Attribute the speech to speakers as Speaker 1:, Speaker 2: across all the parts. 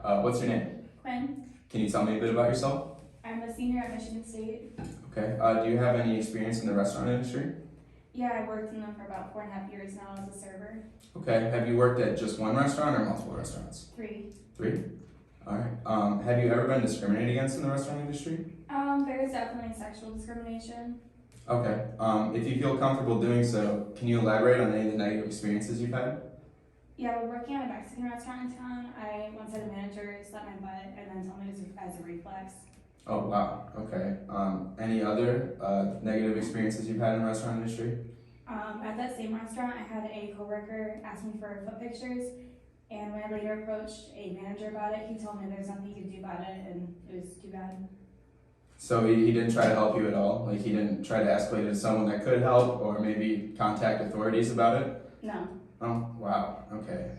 Speaker 1: What's your name?
Speaker 2: Quinn.
Speaker 1: Can you tell me a bit about yourself?
Speaker 2: I'm a senior at Michigan State.
Speaker 1: Okay. Do you have any experience in the restaurant industry?
Speaker 2: Yeah, I worked in them for about 4.5 years now as a server.
Speaker 1: Okay. Have you worked at just one restaurant or multiple restaurants?
Speaker 2: 3.
Speaker 1: 3? All right. Have you ever been discriminated against in the restaurant industry?
Speaker 2: There is definitely sexual discrimination.
Speaker 1: Okay. If you feel comfortable doing so, can you elaborate on any of the negative experiences you've had?
Speaker 2: Yeah, we're working at a Mexican restaurant in town. I once had a manager slap my butt and then told me it was as a reflex.
Speaker 1: Oh, wow. Okay. Any other negative experiences you've had in the restaurant industry?
Speaker 2: At that same restaurant, I had a coworker ask me for foot pictures, and when I later approached a manager about it, he told me there's nothing he could do about it, and it was too bad.
Speaker 1: So he didn't try to help you at all? Like he didn't try to escalate it to someone that could help or maybe contact authorities about it?
Speaker 2: No.
Speaker 1: Oh, wow. Okay.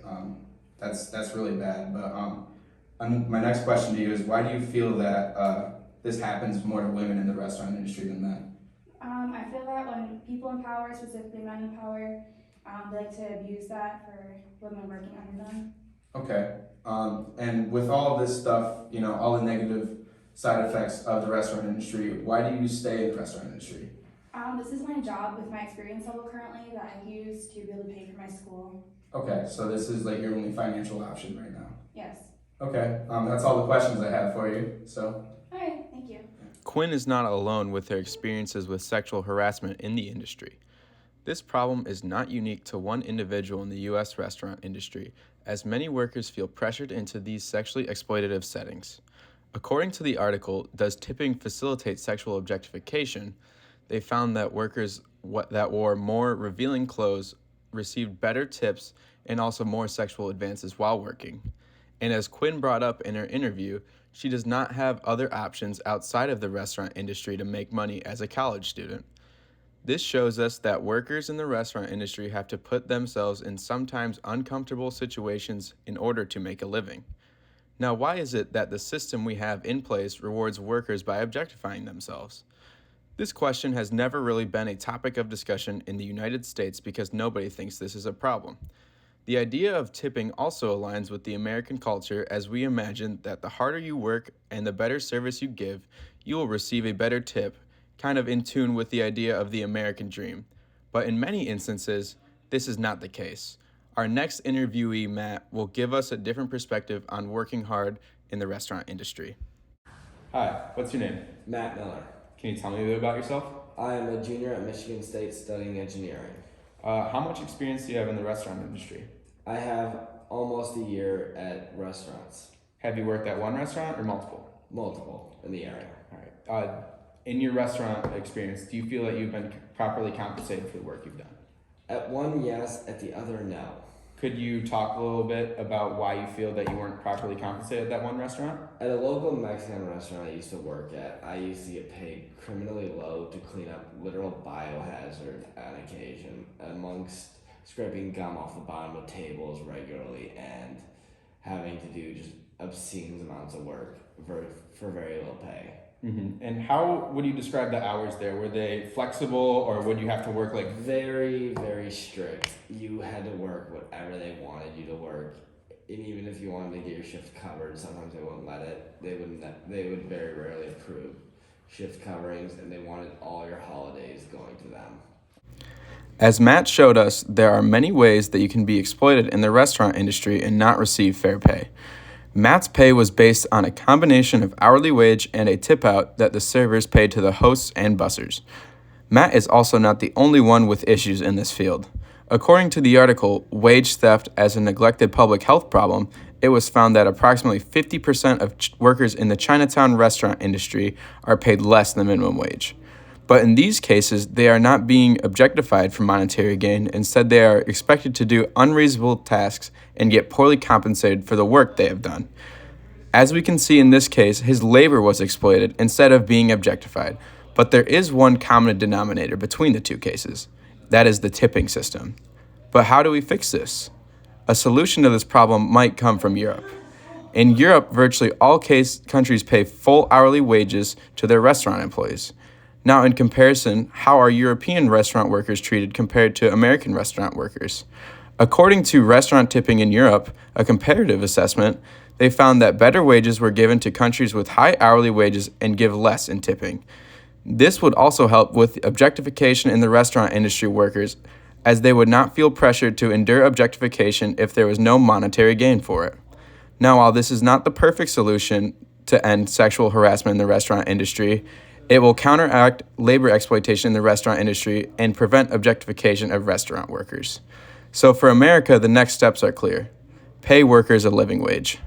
Speaker 1: That's really bad. But my next question to you is, why do you feel that this happens more to women in the restaurant industry than men?
Speaker 2: I feel that when people in power, specifically men in power, they like to abuse that for women working under them.
Speaker 1: Okay. And with all of this stuff, all the negative side effects of the restaurant industry, why do you stay in the restaurant industry?
Speaker 2: This is my job with my experience level currently that I use to be able to pay for my school.
Speaker 1: Okay, so this is like your only financial option right now.
Speaker 2: Yes.
Speaker 1: Okay, that's all the questions I have for you, so.
Speaker 2: All right, thank you.
Speaker 3: Quinn is not alone with her experiences with sexual harassment in the industry. This problem is not unique to one individual in the U.S. restaurant industry, as many workers feel pressured into these sexually exploitative settings. According to the article, Does Tipping Facilitate Sexual Objectification?, they found that workers that wore more revealing clothes received better tips and also more sexual advances while working. And as Quinn brought up in her interview, she does not have other options outside of the restaurant industry to make money as a college student. This shows us that workers in the restaurant industry have to put themselves in sometimes uncomfortable situations in order to make a living. Now, why is it that the system we have in place rewards workers by objectifying themselves? This question has never really been a topic of discussion in the United States because nobody thinks this is a problem. The idea of tipping also aligns with the American culture, as we imagine that the harder you work and the better service you give, you will receive a better tip, kind of in tune with the idea of the American dream. But in many instances, this is not the case. Our next interviewee, Matt, will give us a different perspective on working hard in the restaurant industry.
Speaker 1: Hi, what's your name?
Speaker 4: Matt Miller.
Speaker 1: Can you tell me a bit about yourself?
Speaker 4: I am a junior at Michigan State studying engineering.
Speaker 1: How much experience do you have in the restaurant industry?
Speaker 4: I have almost a year at restaurants,
Speaker 1: Have you worked at one restaurant or multiple?
Speaker 4: multiple in the area.
Speaker 1: All right. In your restaurant experience, do you feel that you've been properly compensated for the work you've done?
Speaker 4: At one, yes. At the other, no.
Speaker 1: Could you talk a little bit about why you feel that you weren't properly compensated at that one restaurant?
Speaker 4: At a local Mexican restaurant I used to work at, I used to get paid criminally low to clean up literal biohazard on occasion, amongst scraping gum off the bottom of tables regularly and having to do just obscene amounts of work for very little pay.
Speaker 1: Mm-hmm. And how would you describe the hours there? Were they flexible, or would you have to work like?
Speaker 4: Very, very strict. You had to work whatever they wanted you to work, and even if you wanted to get your shift covered, sometimes they wouldn't let it. They would very rarely approve shift coverings, and they wanted all your holidays going to them.
Speaker 3: As Matt showed us, there are many ways that you can be exploited in the restaurant industry and not receive fair pay. Matt's pay was based on a combination of hourly wage and a tip out that the servers paid to the hosts and bussers. Matt is also not the only one with issues in this field. According to the article, Wage Theft as a Neglected Public Health Problem, it was found that approximately 50% of workers in the Chinatown restaurant industry are paid less than minimum wage. But in these cases, they are not being objectified for monetary gain. Instead, they are expected to do unreasonable tasks and get poorly compensated for the work they have done. As we can see in this case, his labor was exploited instead of being objectified. But there is one common denominator between the two cases. That is the tipping system. But how do we fix this? A solution to this problem might come from Europe. In Europe, virtually all countries pay full hourly wages to their restaurant employees. Now, in comparison, how are European restaurant workers treated compared to American restaurant workers? According to Restaurant Tipping in Europe, a comparative assessment, they found that better wages were given to countries with high hourly wages and give less in tipping. This would also help with objectification in the restaurant industry workers, as they would not feel pressured to endure objectification if there was no monetary gain for it. Now, while this is not the perfect solution to end sexual harassment in the restaurant industry, it will counteract labor exploitation in the restaurant industry and prevent objectification of restaurant workers. So for America, the next steps are clear. Pay workers a living wage.